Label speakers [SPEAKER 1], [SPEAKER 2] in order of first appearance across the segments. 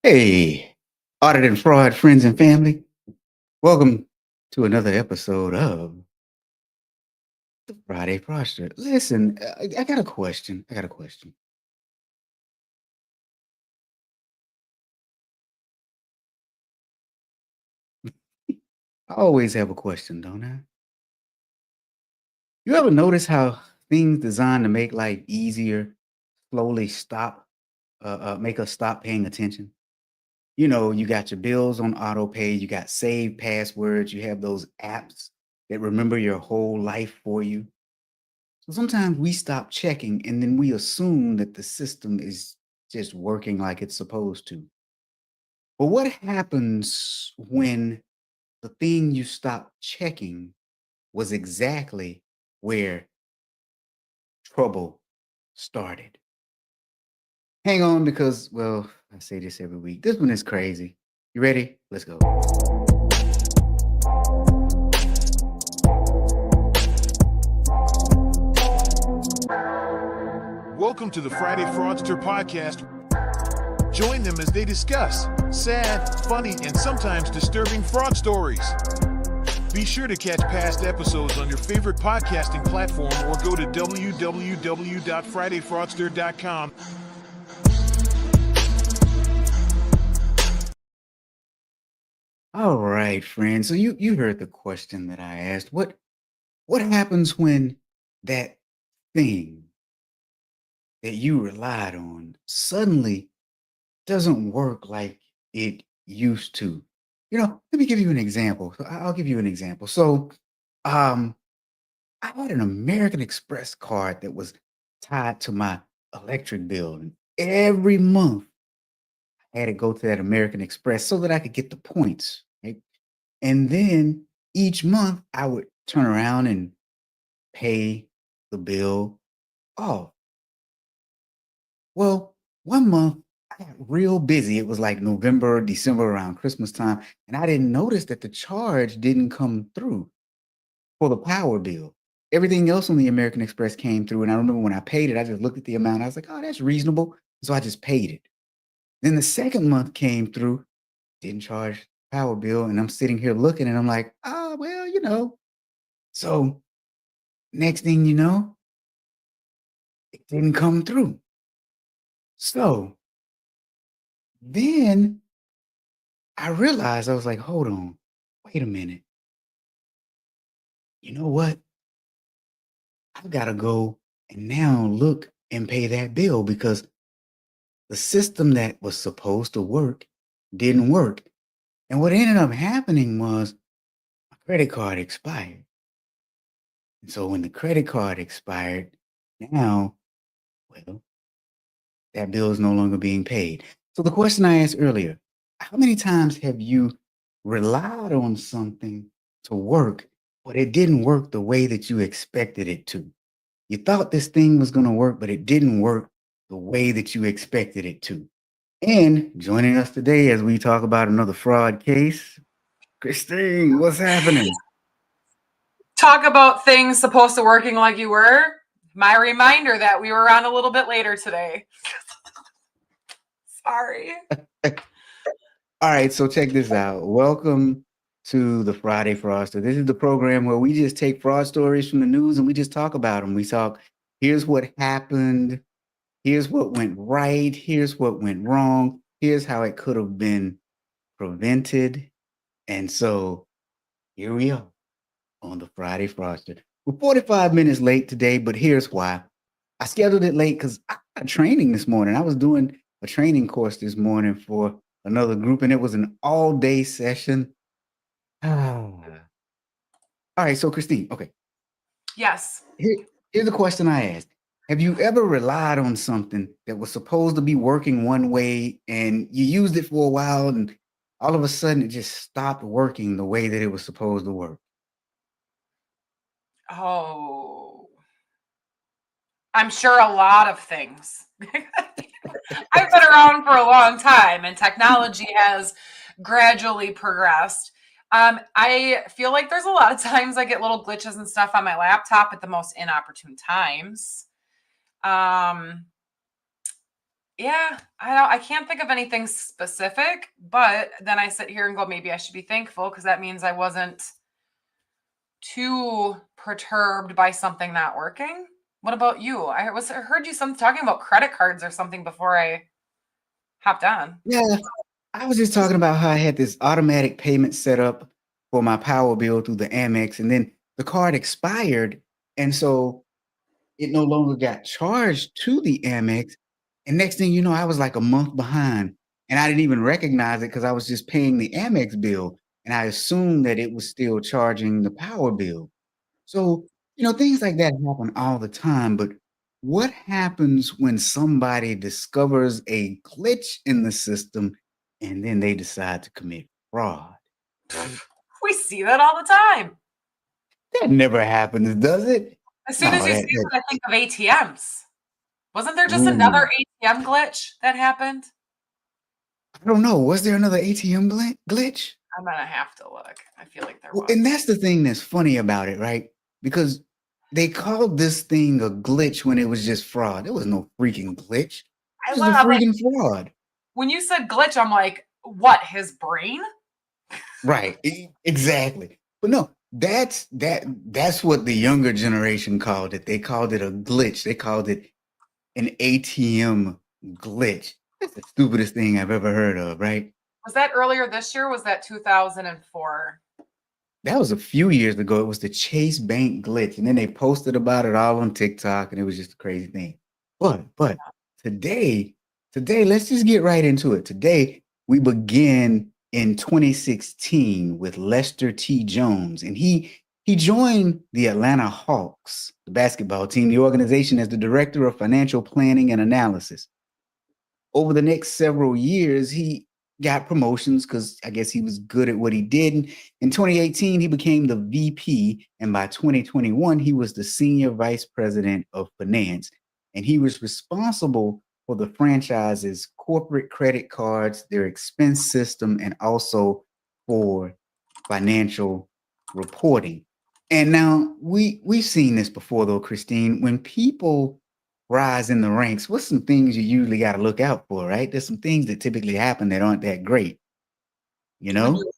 [SPEAKER 1] Hey, audit and fraud friends and family. Welcome to another episode of the Friday Fraudster. Listen, I got a question. I always have a question, don't I? You ever notice how things designed to make life easier slowly make us stop paying attention? You got your bills on auto pay, you got saved passwords, you have those apps that remember your whole life for you. So sometimes we stop checking and then we assume that the system is just working like it's supposed to. But what happens when the thing you stop checking was exactly where trouble started? Hang on because, well, I say this every week. This one is crazy. You ready? Let's go.
[SPEAKER 2] Welcome to the Friday Fraudster podcast. Join them as they discuss sad, funny, and sometimes disturbing fraud stories. Be sure to catch past episodes on your favorite podcasting platform or go to www.fridayfraudster.com.
[SPEAKER 1] All right, friends. So you heard the question that I asked. What happens when that thing that you relied on suddenly doesn't work like it used to? Let me give you an example. I'll give you an example. Um, I had an American Express card that was tied to my electric bill, and every month I had to go to that American Express so that I could get the points, right? And then each month I would turn around and pay the bill off. Well, one month I got real busy. It was like November, December around Christmas time, and I didn't notice that the charge didn't come through for the power bill. Everything else on the American Express came through, and I remember when I paid it, I just looked at the amount. I was like, "Oh, that's reasonable." So I just paid it. Then the second month came through, didn't charge power bill, and I'm sitting here looking, and I'm like, "Ah, well." So next thing you know, it didn't come through. So then I realized I was like, hold on, wait a minute. You know what? I've got to go and now look and pay that bill because the system that was supposed to work didn't work. And what ended up happening was my credit card expired. And so when the credit card expired, now, well, that bill is no longer being paid. So the question I asked earlier, how many times have you relied on something to work, but it didn't work the way that you expected it to? You thought this thing was going to work, but it didn't work the way that you expected it to. And joining us today as we talk about another fraud case, Christine, what's happening?
[SPEAKER 3] Talk about things supposed to working like you were. My reminder that we were on a little bit later today. Sorry.
[SPEAKER 1] All right, so check this out. Welcome to the Friday Fraudster. This is the program where we just take fraud stories from the news and we just talk about them. We talk, here's what happened, here's what went right, here's what went wrong, here's how it could have been prevented. And so here we are on the Friday Fraudster. We're 45 minutes late today, but here's why. I scheduled it late because I got training this morning. I was doing a training course this morning for another group, and it was an all-day session. All right, so Christine, okay.
[SPEAKER 3] Yes.
[SPEAKER 1] Here's a question I asked. Have you ever relied on something that was supposed to be working one way and you used it for a while and all of a sudden it just stopped working the way that it was supposed to work?
[SPEAKER 3] Oh, I'm sure a lot of things. I've been around for a long time and technology has gradually progressed. I feel like there's a lot of times I get little glitches and stuff on my laptop at the most inopportune times. Um, Yeah, I can't think of anything specific, but then I sit here and go, maybe I should be thankful because that means I wasn't too perturbed by something not working. What about you? I heard you talking about credit cards or something before I hopped on.
[SPEAKER 1] Yeah, I was just talking about how I had this automatic payment set up for my power bill through the Amex, and then the card expired, and so it no longer got charged to the Amex. And next thing you know, I was like a month behind, and I didn't even recognize it because I was just paying the Amex bill, and I assumed that it was still charging the power bill. So, things like that happen all the time. But what happens when somebody discovers a glitch in the system and then they decide to commit fraud?
[SPEAKER 3] We see that all the time.
[SPEAKER 1] That never happens, does it?
[SPEAKER 3] As soon as
[SPEAKER 1] No,
[SPEAKER 3] you say that, I think of ATMs. Wasn't there just
[SPEAKER 1] ooh,
[SPEAKER 3] another ATM glitch that happened?
[SPEAKER 1] I don't know. Was there another ATM glitch?
[SPEAKER 3] I'm gonna have to look. I feel like there
[SPEAKER 1] Well,
[SPEAKER 3] was.
[SPEAKER 1] and that's the thing that's funny about it, right? Because they called this thing a glitch when it was just fraud. There was no freaking glitch. It
[SPEAKER 3] I
[SPEAKER 1] was a
[SPEAKER 3] love it.
[SPEAKER 1] freaking fraud.
[SPEAKER 3] When you said glitch, I'm like, what? His brain?
[SPEAKER 1] Right. Exactly. But no, that's what the younger generation called it. They called it a glitch. They called it an ATM glitch. That's the stupidest thing I've ever heard of, right?
[SPEAKER 3] Was that earlier this year? Was that 2004?
[SPEAKER 1] That was a few years ago. It was the Chase Bank glitch, and then they posted about it all on TikTok, and it was just a crazy thing. But today, today, let's just get right into it. Today, we begin in 2016 with Lester T. Jones, and he joined the Atlanta Hawks, the basketball team, the organization as the director of financial planning and analysis. Over the next several years, he got promotions because I guess he was good at what he did. And in 2018, he became the VP. And by 2021, he was the senior vice president of finance. And he was responsible for the franchise's corporate credit cards, their expense system, and also for financial reporting. And now we've seen this before though, Christine. When people rise in the ranks, what's some things you usually got to look out for, right? There's some things that typically happen that aren't that great, you
[SPEAKER 3] When
[SPEAKER 1] know?
[SPEAKER 3] you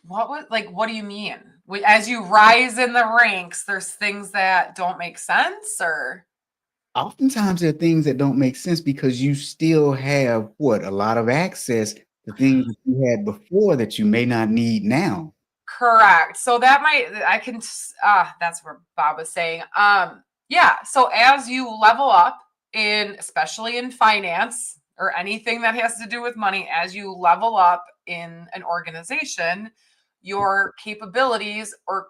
[SPEAKER 3] what do you mean? As you rise in the ranks, there's things that don't make sense or
[SPEAKER 1] Oftentimes there are things that don't make sense because you still have what a lot of access to things that you had before that you may not need now.
[SPEAKER 3] correct. So that might I can that's where Bob was saying. Yeah, so as you level up especially in finance or anything that has to do with money, as you level up in an organization, your capabilities or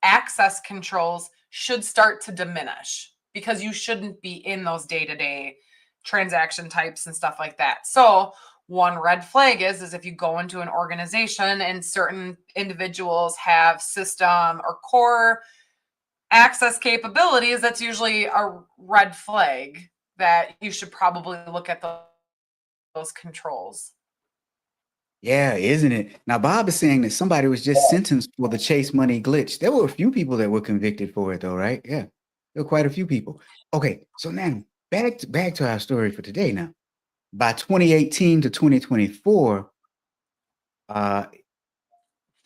[SPEAKER 3] access controls should start to diminish because you shouldn't be in those day-to-day transaction types and stuff like that. So one red flag is if you go into an organization and certain individuals have system or core access capabilities, that's usually a red flag that you should probably look at those controls.
[SPEAKER 1] Yeah, isn't it? Now, Bob is saying that somebody was just sentenced for the Chase Money glitch. There were a few people that were convicted for it, though, right? Yeah, there were quite a few people. Okay, so now back to our story for today. Now, by 2018 to 2024, uh,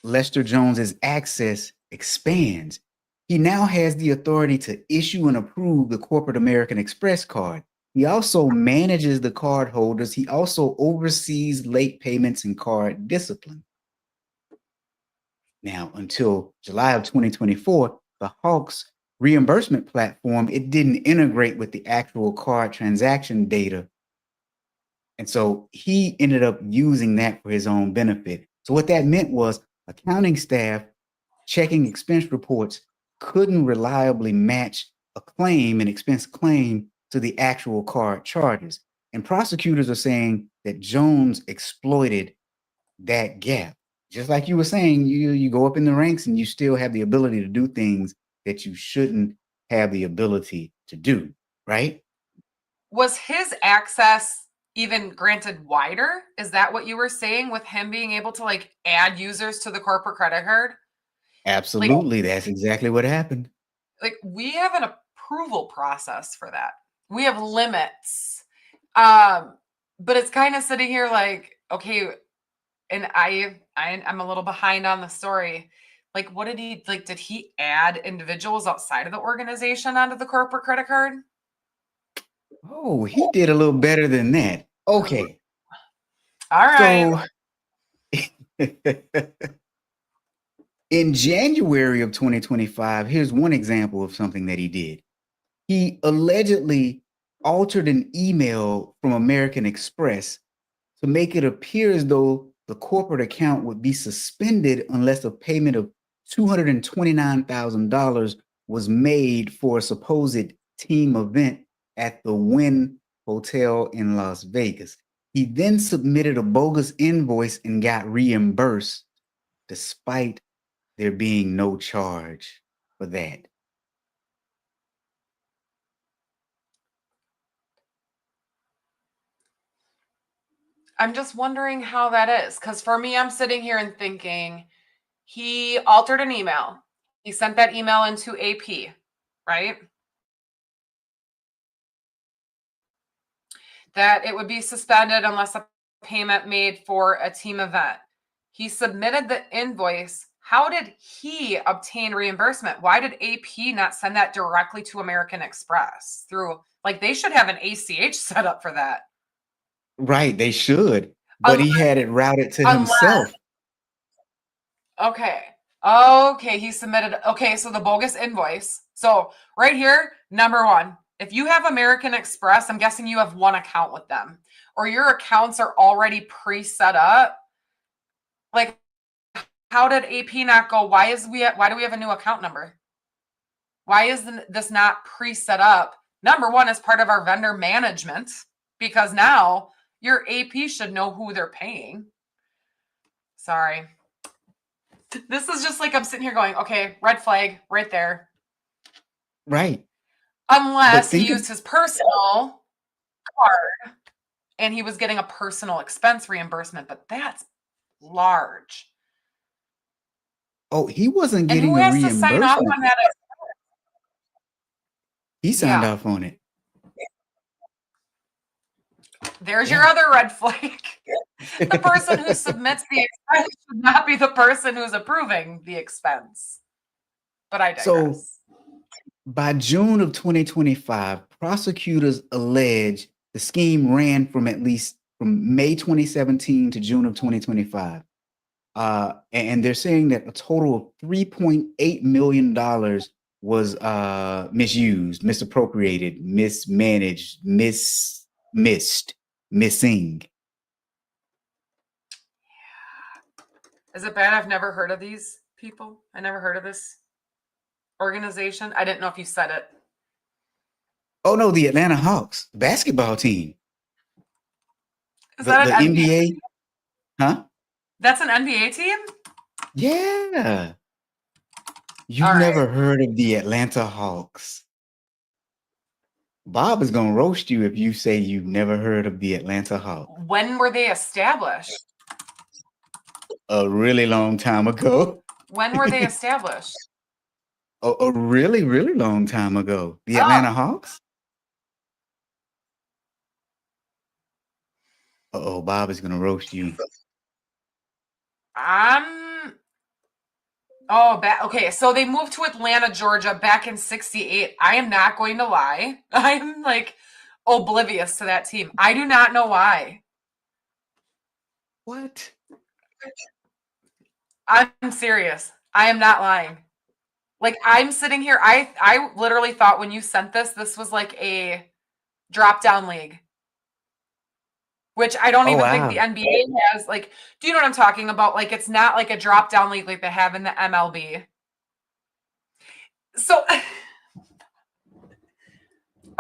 [SPEAKER 1] Lester Jones's access expands. He now has the authority to issue and approve the corporate American Express card. He also manages the card holders. He also oversees late payments and card discipline. Now, until July of 2024, the Hawks reimbursement platform, it didn't integrate with the actual card transaction data. And so he ended up using that for his own benefit. So what that meant was accounting staff checking expense reports couldn't reliably match an expense claim to the actual card charges. And prosecutors are saying that Jones exploited that gap. Just like you were saying, you go up in the ranks and you still have the ability to do things that you shouldn't have the ability to do, right?
[SPEAKER 3] Was his access even granted wider? Is that what you were saying with him being able to like add users to the corporate credit card? Like
[SPEAKER 1] Absolutely. That's exactly what happened.
[SPEAKER 3] we have an approval process for that. we have limits. But it's kind of sitting here like, okay, and I'm a little behind on the story. Like, what did he like? Did he add individuals outside of the organization onto the corporate credit card?
[SPEAKER 1] Oh, he did a little better than that. Okay.
[SPEAKER 3] All right.
[SPEAKER 1] So in January of 2025, here's one example of something that he did. He allegedly altered an email from American Express to make it appear as though the corporate account would be suspended unless a payment of $229,000 was made for a supposed team event at the Wynn Hotel in Las Vegas. He then submitted a bogus invoice and got reimbursed despite there being no charge for that.
[SPEAKER 3] I'm just wondering how that is. Because for me, I'm sitting here and thinking he altered an email. He sent that email into AP, right? That it would be suspended unless a payment made for a team event. He submitted the invoice. How did he obtain reimbursement? Why did AP not send that directly to American Express through, like, they should have an ACH set up for that.
[SPEAKER 1] Right, they should, but he had it routed to himself.
[SPEAKER 3] Okay, he submitted. Okay, so the bogus invoice. So right here, number one, if you have American Express, I'm guessing you have one account with them, or your accounts are already pre-set up. Like, how did AP not go? Why do we have a new account number? Why is this not pre-set up? Number one, as part of our vendor management, because now your AP should know who they're paying. Sorry. This is just like I'm sitting here going, okay, red flag right there.
[SPEAKER 1] Right.
[SPEAKER 3] Unless he used his personal card and he was getting a personal expense reimbursement, but that's large.
[SPEAKER 1] Oh, he wasn't
[SPEAKER 3] And
[SPEAKER 1] getting
[SPEAKER 3] who
[SPEAKER 1] a
[SPEAKER 3] has
[SPEAKER 1] reimbursement.
[SPEAKER 3] to sign off on that?
[SPEAKER 1] He signed off on it.
[SPEAKER 3] There's your other red flag. The person who submits the expense should not be the person who's approving the expense. But I digress.
[SPEAKER 1] So by June of 2025, prosecutors allege the scheme ran from May 2017 to June of 2025. And they're saying that a total of $3.8 million was misused, misappropriated, mismanaged, missing.
[SPEAKER 3] Is it bad? I've never heard of these people. I never heard of this organization. I didn't know if you said it.
[SPEAKER 1] Oh no, the Atlanta Hawks basketball team.
[SPEAKER 3] Is that
[SPEAKER 1] the
[SPEAKER 3] an
[SPEAKER 1] NBA? Huh?
[SPEAKER 3] That's an NBA team?
[SPEAKER 1] Yeah. You've never heard of the Atlanta Hawks. Bob is going to roast you if you say you've never heard of the Atlanta Hawks.
[SPEAKER 3] When were they established?
[SPEAKER 1] A really long time ago.
[SPEAKER 3] When were they established?
[SPEAKER 1] A really, really long time ago. The Atlanta Hawks? Uh-oh, Bob is going to roast you.
[SPEAKER 3] Okay, so they moved to Atlanta, Georgia back in 1968. I am not going to lie. I am like oblivious to that team. I do not know why.
[SPEAKER 1] What?
[SPEAKER 3] I'm serious. I am not lying. Like, I'm sitting here. I literally thought when you sent this was like a drop-down league. Which I don't even think the NBA has. Like, do you know what I'm talking about? Like, it's not like a drop-down league like they have in the MLB. So,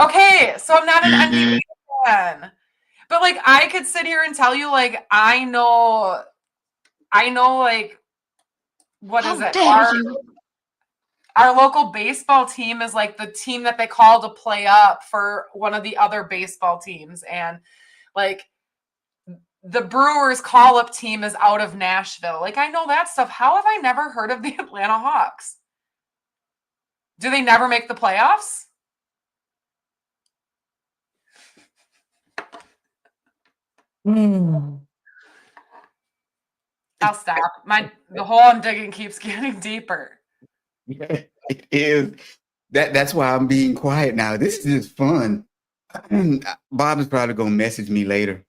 [SPEAKER 3] okay, so I'm not an NBA fan. But, like, I could sit here and tell you, like, I know, like, what is it? Our local baseball team is, like, the team that they call to play up for one of the other baseball teams. And, like, the Brewers call-up team is out of Nashville. Like, I know that stuff. How have I never heard of the Atlanta Hawks? Do they never make the playoffs? I'll stop. The hole I'm digging keeps getting deeper.
[SPEAKER 1] Yeah, it is. That's why I'm being quiet now. This is just fun. Bob is probably gonna message me later.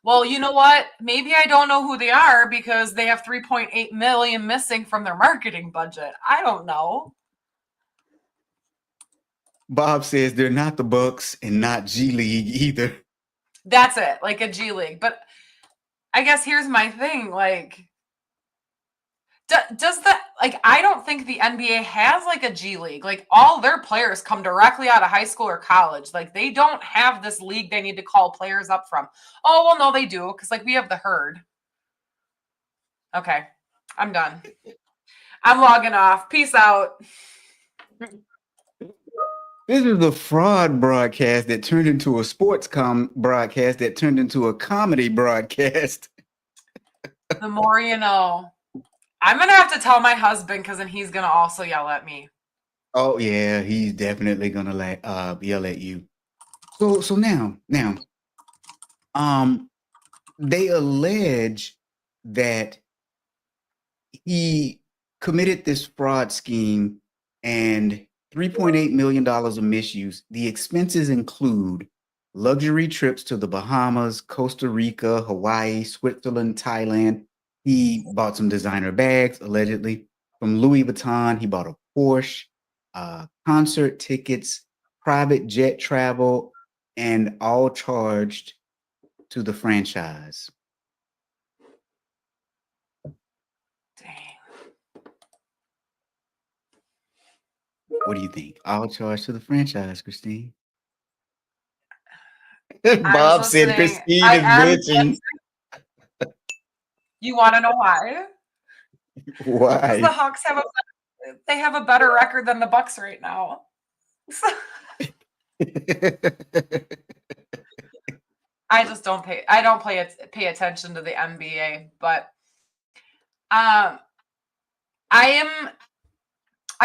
[SPEAKER 3] Well, you know what? Maybe I don't know who they are because they have 3.8 million missing from their marketing budget. I don't know.
[SPEAKER 1] Bob says they're not the Bucks and not G League either.
[SPEAKER 3] That's it, like a G League. But I guess here's my thing, like does that, like, I don't think the NBA has like a G League. Like, all their players come directly out of high school or college. Like, they don't have this league they need to call players up from. Oh, well, no, they do, because like we have the herd. Okay, I'm done. I'm logging off. Peace out.
[SPEAKER 1] This is a fraud broadcast that turned into a sports broadcast that turned into a comedy broadcast.
[SPEAKER 3] The more you know. I'm going to have to tell my husband because then he's going to also yell at me.
[SPEAKER 1] Oh, yeah, he's definitely going to yell at you. So now, they allege that he committed this fraud scheme and $3.8 million of misuse. The expenses include luxury trips to the Bahamas, Costa Rica, Hawaii, Switzerland, Thailand. He bought some designer bags, allegedly. From Louis Vuitton, he bought a Porsche, concert tickets, private jet travel, and all charged to the franchise.
[SPEAKER 3] Dang.
[SPEAKER 1] What do you think? All charged to the franchise, Christine. Bob said Christine is bitching.
[SPEAKER 3] You want to know why?
[SPEAKER 1] Why?
[SPEAKER 3] Because the Hawks have a better record than the Bucks right now. I just don't pay attention to the NBA, but I'm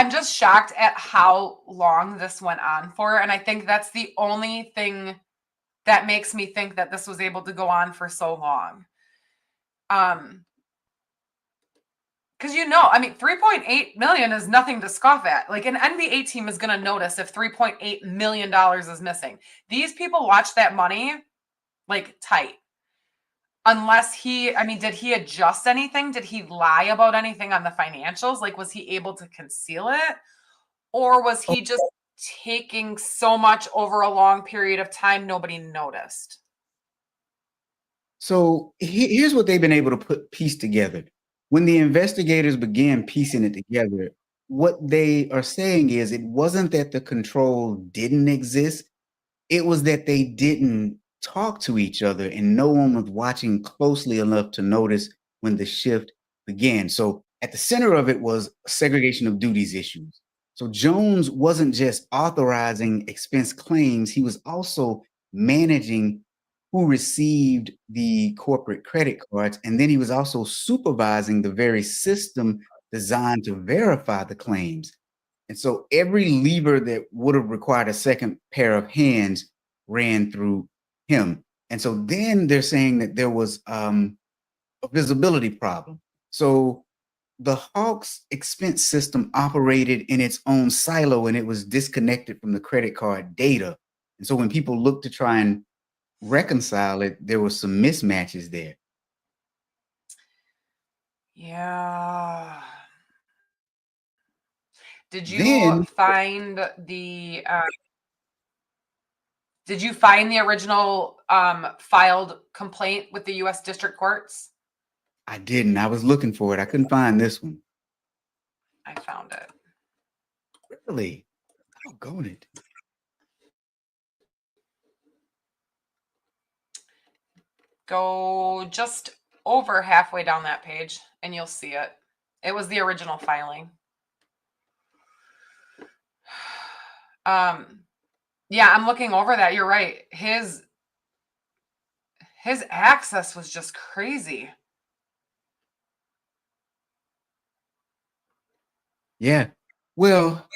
[SPEAKER 3] just shocked at how long this went on for, and I think that's the only thing that makes me think that this was able to go on for so long. Because, I mean, 3.8 million is nothing to scoff at. Like, an NBA team is going to notice if $3.8 million is missing. These people watch that money like tight. Unless did he adjust anything? Did he lie about anything on the financials? Like, was he able to conceal it? Or was he just taking so much over a long period of time nobody noticed?
[SPEAKER 1] So here's what they've been able to piece together. When the investigators began piecing it together, what they are saying is it wasn't that the control didn't exist. It was that they didn't talk to each other and no one was watching closely enough to notice when the shift began. So at the center of it was segregation of duties issues. So Jones wasn't just authorizing expense claims, he was also managing who received the corporate credit cards. And then he was also supervising the very system designed to verify the claims. And so every lever that would have required a second pair of hands ran through him. And so then they're saying that there was a visibility problem. So the Hawks expense system operated in its own silo and it was disconnected from the credit card data. And so when people looked to try and reconcile it, there were some mismatches there.
[SPEAKER 3] Yeah. Did you find the original filed complaint with the U.S. District Courts?
[SPEAKER 1] I didn't. I was looking for it. I couldn't find this one.
[SPEAKER 3] I found it.
[SPEAKER 1] Really? Doggone it.
[SPEAKER 3] Go just over halfway down that page and you'll see it. It was the original filing. Yeah, I'm looking over that. You're right. His access was just crazy.
[SPEAKER 1] Yeah. Well,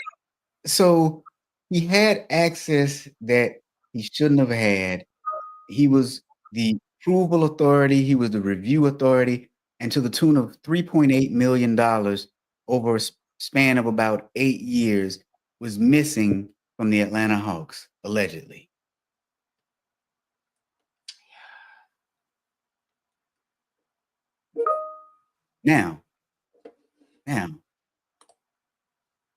[SPEAKER 1] so he had access that he shouldn't have had. He was the approval authority. He was the review authority, and to the tune of $3.8 million over a span of about 8 years was missing from the Atlanta Hawks, allegedly. Now,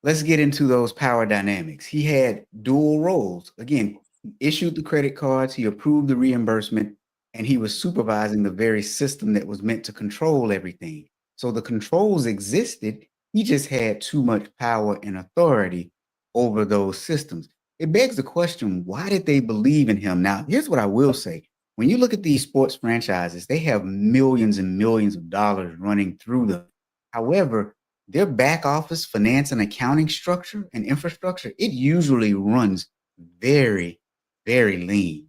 [SPEAKER 1] let's get into those power dynamics. He had dual roles. Again, he issued the credit cards, he approved the reimbursement, and he was supervising the very system that was meant to control everything. So the controls existed. He just had too much power and authority over those systems. It begs the question, why did they believe in him? Now, here's what I will say. When you look at these sports franchises, they have millions and millions of dollars running through them. However, their back office finance and accounting structure and infrastructure, it usually runs very, very lean.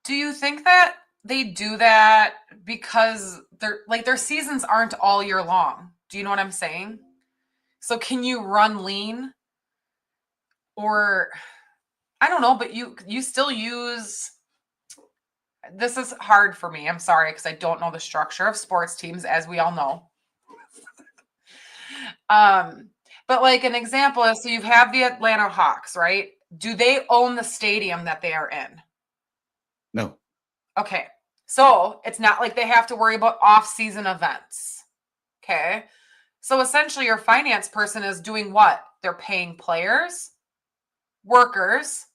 [SPEAKER 3] Do you think that they do that because their seasons aren't all year long? Do you know what I'm saying? So can you run lean? Or I don't know, but you still use, this is hard for me. I'm sorry, because I don't know the structure of sports teams, as we all know. But like an example is, so you have the Atlanta Hawks, right? Do they own the stadium that they are in?
[SPEAKER 1] No.
[SPEAKER 3] Okay. So it's not like they have to worry about off-season events. Okay. So essentially your finance person is doing what? They're paying players, workers,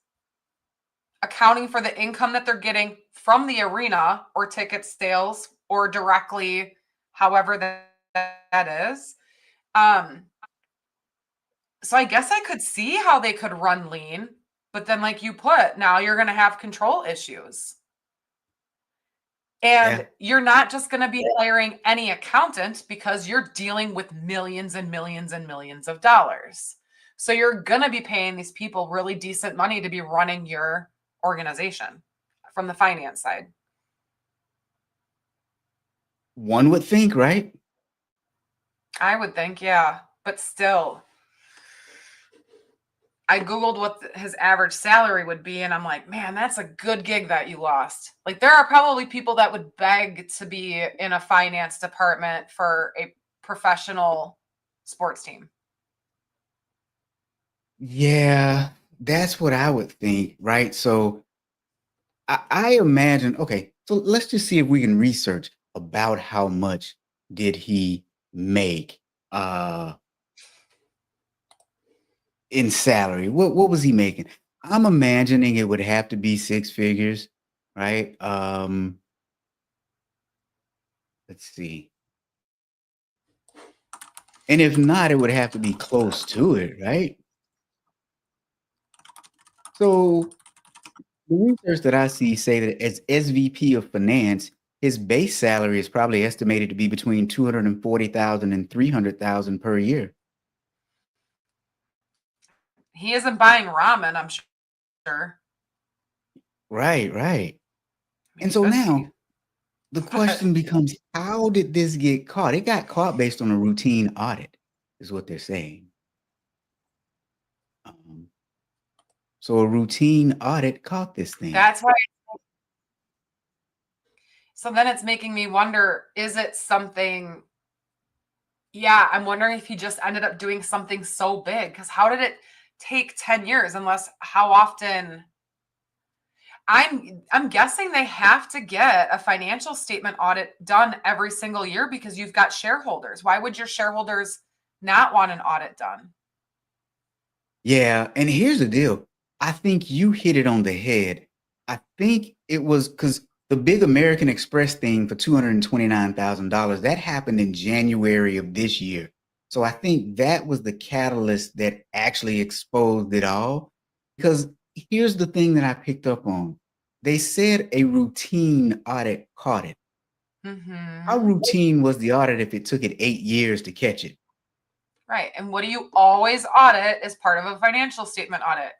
[SPEAKER 3] accounting for the income that they're getting from the arena or ticket sales or directly, however that is. So I guess I could see how they could run lean, but then like you put, now you're going to have control issues. And you're not just going to be hiring any accountant because you're dealing with millions and millions and millions of dollars. So you're going to be paying these people really decent money to be running your organization from the finance side.
[SPEAKER 1] One would think, right?
[SPEAKER 3] I would think, yeah. But still, I Googled what his average salary would be, and I'm like, man, that's a good gig that you lost. Like, there are probably people that would beg to be in a finance department for a professional sports team.
[SPEAKER 1] Yeah, that's what I would think, right? So I imagine, okay, so let's just see if we can research about how much did he make in salary. What was he making? I'm imagining it would have to be 6 figures, right? Let's see. And if not, it would have to be close to it, right? So the research that I see say that as SVP of finance, his base salary is probably estimated to be between 240,000 and 300,000 per year.
[SPEAKER 3] He isn't buying ramen, I'm sure.
[SPEAKER 1] Right.
[SPEAKER 3] I mean,
[SPEAKER 1] And so
[SPEAKER 3] could
[SPEAKER 1] now
[SPEAKER 3] be.
[SPEAKER 1] the question becomes, how did this get caught? It got caught based on a routine audit, is what they're saying. So a routine audit caught this thing.
[SPEAKER 3] That's why. So then it's making me wonder, is it something? Yeah, I'm wondering if he just ended up doing something so big, because how did it take 10 years? Unless how often? I'm guessing they have to get a financial statement audit done every single year because you've got shareholders. Why would your shareholders not want an audit done?
[SPEAKER 1] Yeah, and here's the deal. I think you hit it on the head. I think it was because the big American Express thing for $229,000, that happened in January of this year. So I think that was the catalyst that actually exposed it all. Because here's the thing that I picked up on. They said a routine audit caught it. How routine was the audit if it took it 8 years to catch it?
[SPEAKER 3] Right. And what do you always audit as part of a financial statement audit?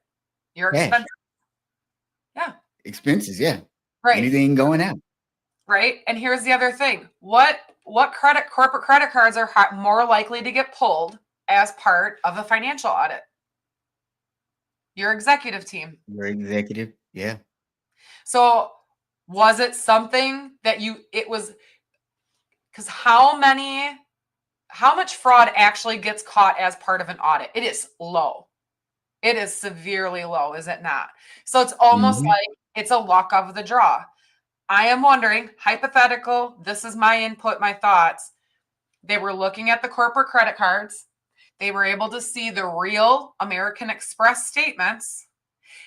[SPEAKER 3] Your
[SPEAKER 1] Cash.
[SPEAKER 3] expenses. Yeah.
[SPEAKER 1] Expenses, yeah.
[SPEAKER 3] Right.
[SPEAKER 1] Anything going out.
[SPEAKER 3] Right. And here's the other thing. What corporate credit cards are more likely to get pulled as part of a financial audit? Your executive team.
[SPEAKER 1] Your executive, yeah.
[SPEAKER 3] So Was it something that it was, because how much fraud actually gets caught as part of an audit? It is low. It is severely low, is it not? So it's almost
[SPEAKER 1] Mhm.
[SPEAKER 3] like it's a luck of the draw. I am wondering, hypothetical, this is my input, my thoughts. They were looking at the corporate credit cards. They were able to see the real American Express statements.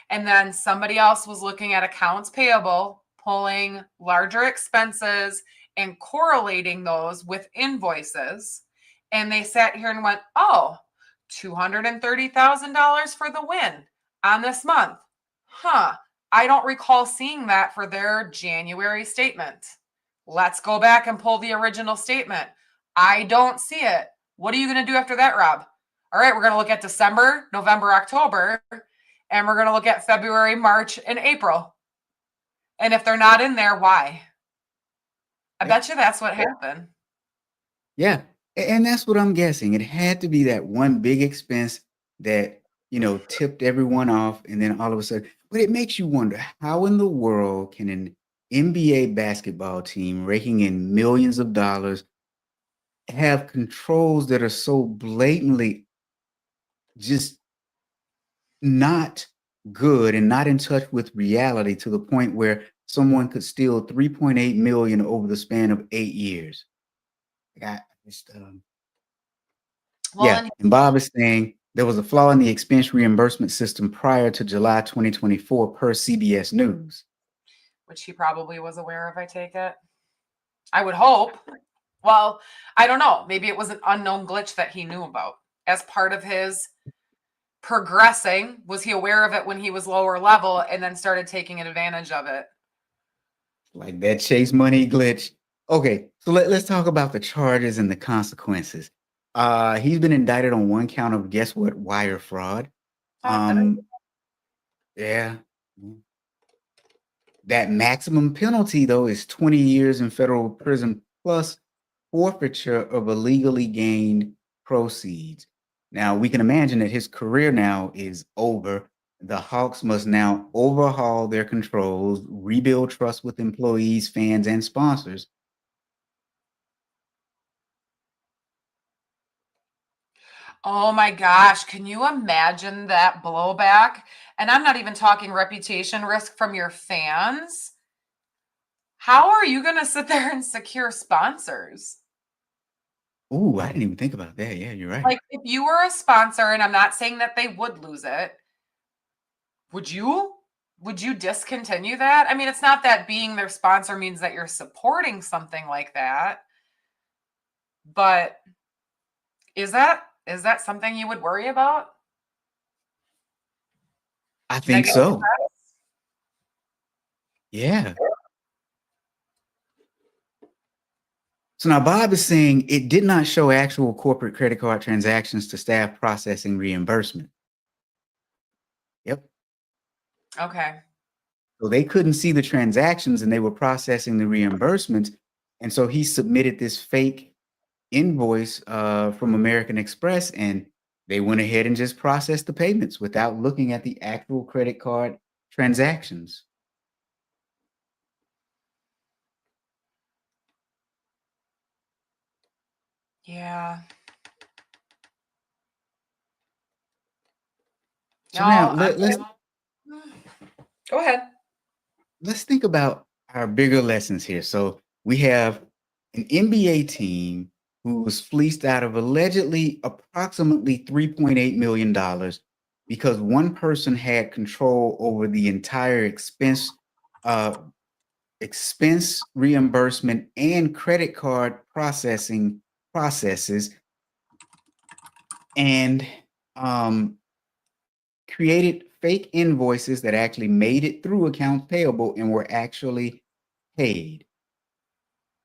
[SPEAKER 3] And then somebody else was looking at accounts payable, pulling larger expenses and correlating those with invoices. And they sat here and went, oh, $230,000 for the win on this month. Huh. I don't recall seeing that for their January statement. Let's go back and pull the original statement. I don't see it. What are you going to do after that, Rob? All right, we're going to look at December, November, October, and we're going to look at February, March, and April. And if they're not in there, why? I bet you that's what happened.
[SPEAKER 1] Yeah. And that's what I'm guessing. It had to be that one big expense that, tipped everyone off. And then all of a sudden, but it makes you wonder, how in the world can an NBA basketball team raking in millions of dollars have controls that are so blatantly just not good and not in touch with reality to the point where someone could steal 3.8 million over the span of 8 years? Like, I just,
[SPEAKER 3] Well,
[SPEAKER 1] yeah, and Bob is saying there was a flaw in the expense reimbursement system prior to July 2024 per CBS News.
[SPEAKER 3] which he probably was aware of, I take it. I would hope. Well, I don't know. Maybe it was an unknown glitch that he knew about as part of his progressing. Was he aware of it when he was lower level and then started taking advantage of it?
[SPEAKER 1] Like that Chase Money glitch. Okay, so let's talk about the charges and the consequences. He's been indicted on one count of, guess what, wire fraud. Um, yeah. That maximum penalty, though, is 20 years in federal prison plus forfeiture of illegally gained proceeds. Now, we can imagine that his career now is over. The Hawks must now overhaul their controls, rebuild trust with employees, fans, and sponsors.
[SPEAKER 3] Oh my gosh, can you imagine that blowback? And I'm not even talking reputation risk from your fans. How are you going to sit there and secure sponsors?
[SPEAKER 1] Ooh, I didn't even think about that. Yeah, you're right.
[SPEAKER 3] Like, if you were a sponsor, and I'm not saying that they would lose it, would you? Would you discontinue that? I mean, it's not that being their sponsor means that you're supporting something like that, but is that something you would worry about?
[SPEAKER 1] I think
[SPEAKER 3] Negative
[SPEAKER 1] so.
[SPEAKER 3] press?
[SPEAKER 1] Yeah. So now Bob is saying it did not show actual corporate credit card transactions to staff processing reimbursement. Yep.
[SPEAKER 3] Okay.
[SPEAKER 1] So they couldn't see the transactions and they were processing the reimbursements. And so he submitted this fake invoice from American Express, and they went ahead and just processed the payments without looking at the actual credit card transactions.
[SPEAKER 3] Yeah.
[SPEAKER 1] So now
[SPEAKER 3] Go ahead.
[SPEAKER 1] let's think about our bigger lessons here. So we have an NBA team who was fleeced out of allegedly approximately $3.8 million because one person had control over the entire expense reimbursement and credit card processing processes, and created fake invoices that actually made it through accounts payable and were actually paid.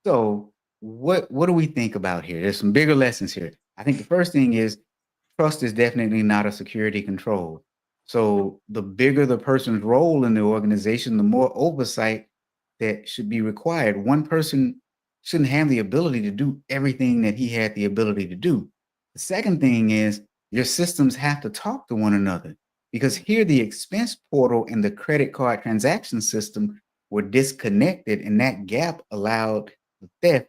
[SPEAKER 1] So what do we think about here? There's some bigger lessons here. I think the first thing is trust is definitely not a security control. So the bigger the person's role in the organization, the more oversight that should be required. One person shouldn't have the ability to do everything that he had the ability to do. The second thing is your systems have to talk to one another, because here the expense portal and the credit card transaction system were disconnected, and that gap allowed the theft.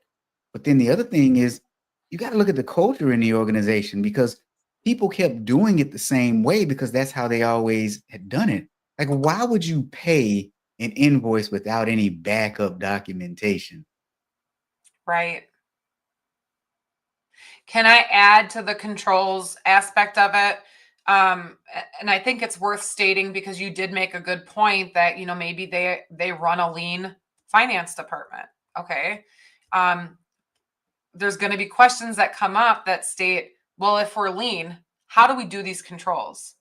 [SPEAKER 1] But then the other thing is, you got to look at the culture in the organization, because people kept doing it the same way because that's how they always had done it. Like, why would you pay an invoice without any backup documentation?
[SPEAKER 3] Right. Can I add to the controls aspect of it? And I think it's worth stating, because you did make a good point that, maybe they run a lean finance department. Okay. There's going to be questions that come up that state, well, if we're lean, how do we do these controls?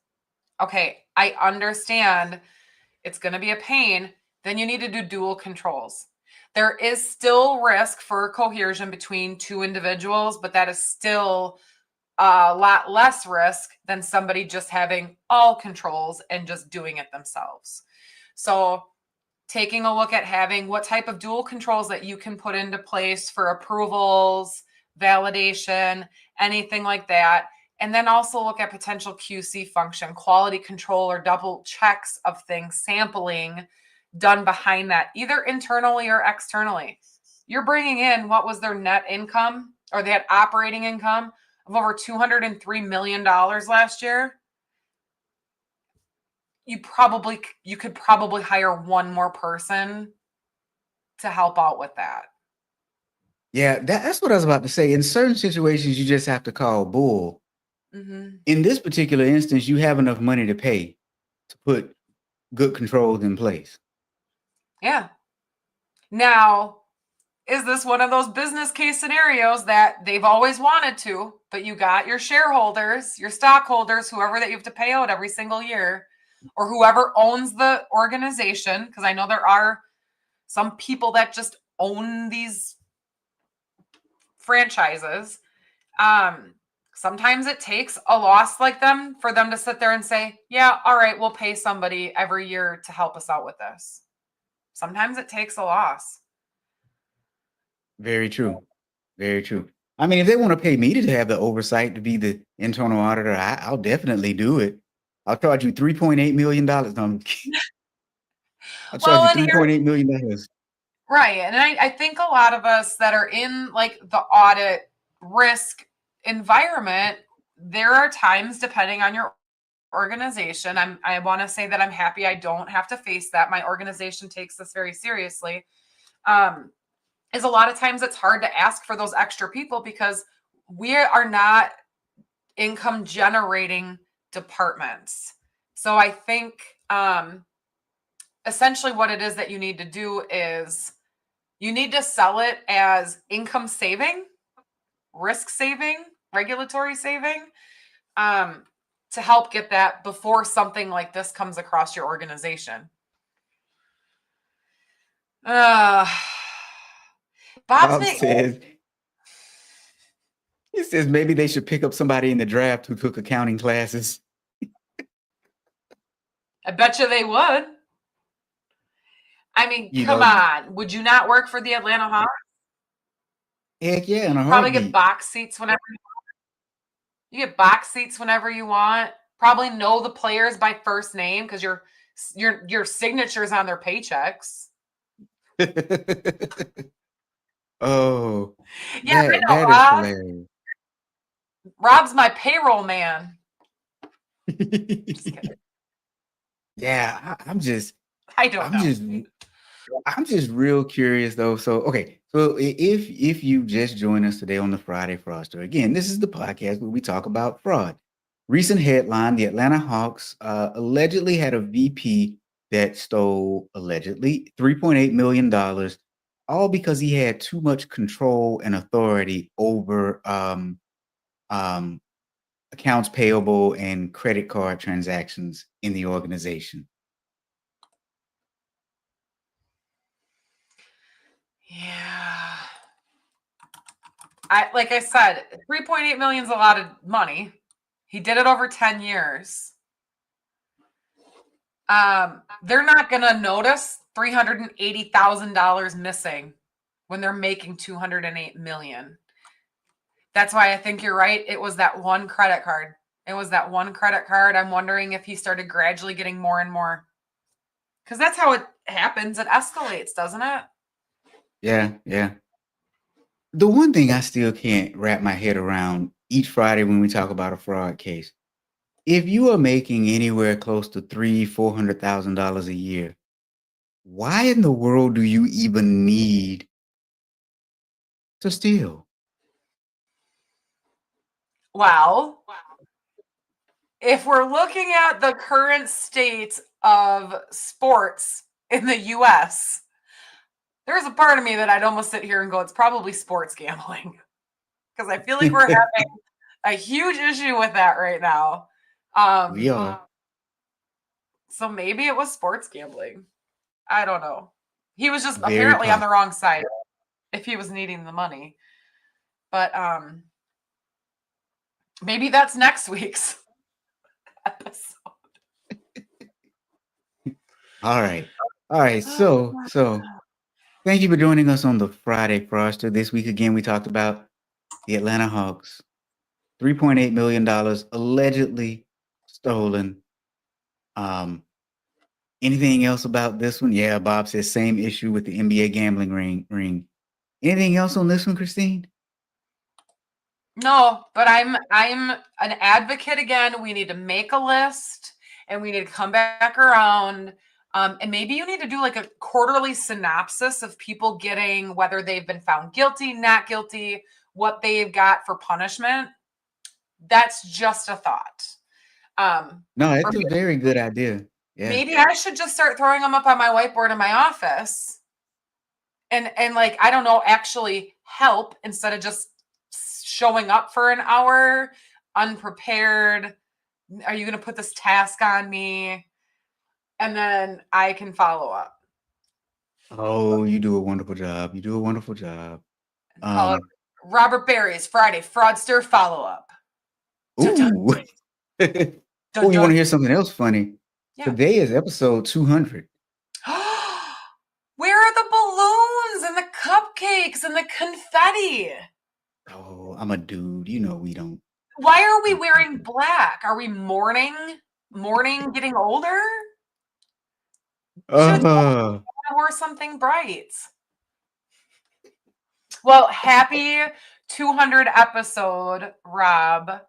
[SPEAKER 3] Okay, I understand it's going to be a pain. Then you need to do dual controls. There is still risk for cohesion between two individuals, but that is still a lot less risk than somebody just having all controls and just doing it themselves. So taking a look at having what type of dual controls that you can put into place for approvals, validation, anything like that. And then also look at potential QC function, quality control, or double checks of things, sampling done behind that, either internally or externally. You're bringing in, what was their net income, or they had operating income of over $203 million last year. You could probably hire one more person to help out with that.
[SPEAKER 1] Yeah, that's what I was about to say. In certain situations, you just have to call bull.
[SPEAKER 3] Mm-hmm.
[SPEAKER 1] In this particular instance, you have enough money to pay to put good controls in place.
[SPEAKER 3] Yeah. Now, is this one of those business case scenarios that they've always wanted to, but you got your shareholders, your stockholders, whoever that you have to pay out every single year, or whoever owns the organization? Because I know there are some people that just own these franchises. Sometimes it takes a loss like them for them to sit there and say, yeah, all right, we'll pay somebody every year to help us out with this. Sometimes it takes a loss.
[SPEAKER 1] Very true. Very true. I mean, if they want to pay me to have the oversight to be the internal auditor, I'll definitely do it. I'll charge you $3.8 million. No, I'll charge
[SPEAKER 3] Well,
[SPEAKER 1] you
[SPEAKER 3] and here,
[SPEAKER 1] $3.8 million.
[SPEAKER 3] right. And I think a lot of us that are in like the audit risk environment, there are times, depending on your organization, I want to say that I'm happy I don't have to face that. My organization takes this very seriously. Is a lot of times it's hard to ask for those extra people because we are not income generating departments. So I think essentially what it is that you need to do is you need to sell it as income saving, risk saving, regulatory saving, to help get that before something like this comes across your organization.
[SPEAKER 1] Bob says, he says maybe they should pick up somebody in the draft who took accounting classes.
[SPEAKER 3] I bet you they would. I mean, come on. Would you not work for the Atlanta Hawks?
[SPEAKER 1] Heck yeah, in a
[SPEAKER 3] Probably
[SPEAKER 1] heartbeat.
[SPEAKER 3] get box seats whenever you want. You get box seats whenever you want. Probably know the players by first name because your signature's on their paychecks.
[SPEAKER 1] Oh,
[SPEAKER 3] yeah,
[SPEAKER 1] that is hilarious.
[SPEAKER 3] Rob's my payroll man.
[SPEAKER 1] Yeah, I'm just real curious though. So okay, so if you just joined us today on the Friday Fraudster, again, this is the podcast where we talk about fraud. Recent headline: the Atlanta Hawks allegedly had a VP that stole allegedly $3.8 million, all because he had too much control and authority over accounts payable and credit card transactions in the organization.
[SPEAKER 3] Yeah. Like I said, 3.8 million is a lot of money. He did it over 10 years. They're not going to notice $380,000 missing when they're making 208 million. That's why I think you're right. It was that one credit card. I'm wondering if he started gradually getting more and more. Because that's how happens, it escalates, doesn't it?
[SPEAKER 1] Yeah, yeah. The one thing I still can't wrap my head around each Friday when we talk about a fraud case, if you are making anywhere close to $400,000 a year, why in the world do you even need to steal?
[SPEAKER 3] Well, if we're looking at the current state of sports in the US, there's a part of me that I'd almost sit here and go, it's probably sports gambling. Because I feel like we're having a huge issue with that right now.
[SPEAKER 1] We are.
[SPEAKER 3] So maybe it was sports gambling. I don't know. He was just
[SPEAKER 1] Very
[SPEAKER 3] apparently on the
[SPEAKER 1] possible.
[SPEAKER 3] wrong side if he was needing the money. But maybe that's next week's episode.
[SPEAKER 1] All right. All right. So thank you for joining us on the Friday Fraudster. This week again, we talked about the Atlanta Hawks. $3.8 million allegedly stolen. Anything else about this one? Yeah, Bob says same issue with the NBA gambling ring. Anything else on this one, Christine?
[SPEAKER 3] No, but I'm an advocate again. We need to make a list and we need to come back around. And maybe you need to do like a quarterly synopsis of people getting whether they've been found guilty, not guilty, what they've got for punishment. That's just a thought.
[SPEAKER 1] No, it's a very good idea. Yeah.
[SPEAKER 3] Maybe I should just start throwing them up on my whiteboard in my office and like, I don't know, actually help instead of just showing up for an hour unprepared. Are you going to put this task on me? And then I can follow up.
[SPEAKER 1] Oh, you do a wonderful job. You do a wonderful job.
[SPEAKER 3] Call it Robert Barry's Friday Fraudster follow-up.
[SPEAKER 1] Ooh. Oh, you want to hear something else funny?
[SPEAKER 3] Yeah.
[SPEAKER 1] Today is episode 200.
[SPEAKER 3] Where are the balloons and the cupcakes and the confetti?
[SPEAKER 1] Oh, I'm a dude. You know we don't.
[SPEAKER 3] Why are we wearing black? Are we mourning getting older? Should have wore something bright. Well, happy 200 episode, Rob.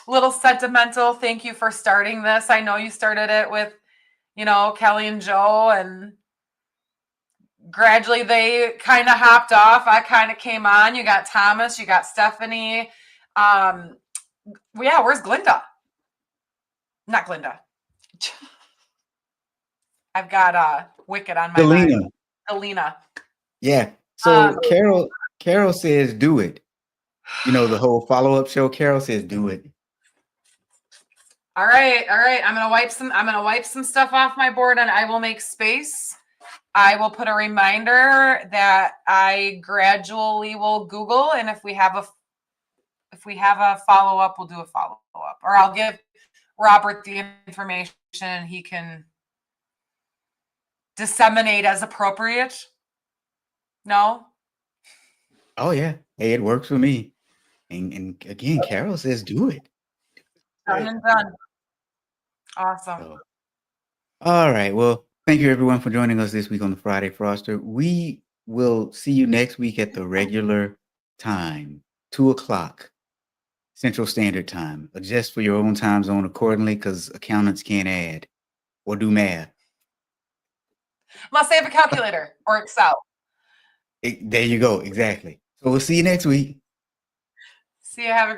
[SPEAKER 3] Little sentimental. Thank you for starting this. I know you started it with, Kelly and Joe, and gradually they kind of hopped off. I kind of came on. You got Thomas, you got Stephanie. Yeah, where's Glinda? Not Glinda. I've got Wicked on my mind. Alina.
[SPEAKER 1] Yeah. So Carol says do it. The whole follow-up show. Carol says do it.
[SPEAKER 3] All right. I'm gonna wipe some stuff off my board and I will make space. I will put a reminder that I gradually will Google, and if we have a follow-up, we'll do a follow-up. Or I'll give Robert the information and he can disseminate as appropriate. No?
[SPEAKER 1] Oh yeah. Hey, it works for me. And again, Carol says do it.
[SPEAKER 3] Done and done. Awesome.
[SPEAKER 1] So, all right. Well, thank you everyone for joining us this week on the Friday Fraudster. We will see you next week at the regular time, 2:00 Central Standard Time. Adjust for your own time zone accordingly, because accountants can't add or do math.
[SPEAKER 3] Must have a calculator or Excel.
[SPEAKER 1] There you go. Exactly. So we'll see you next week.
[SPEAKER 3] See you. Have a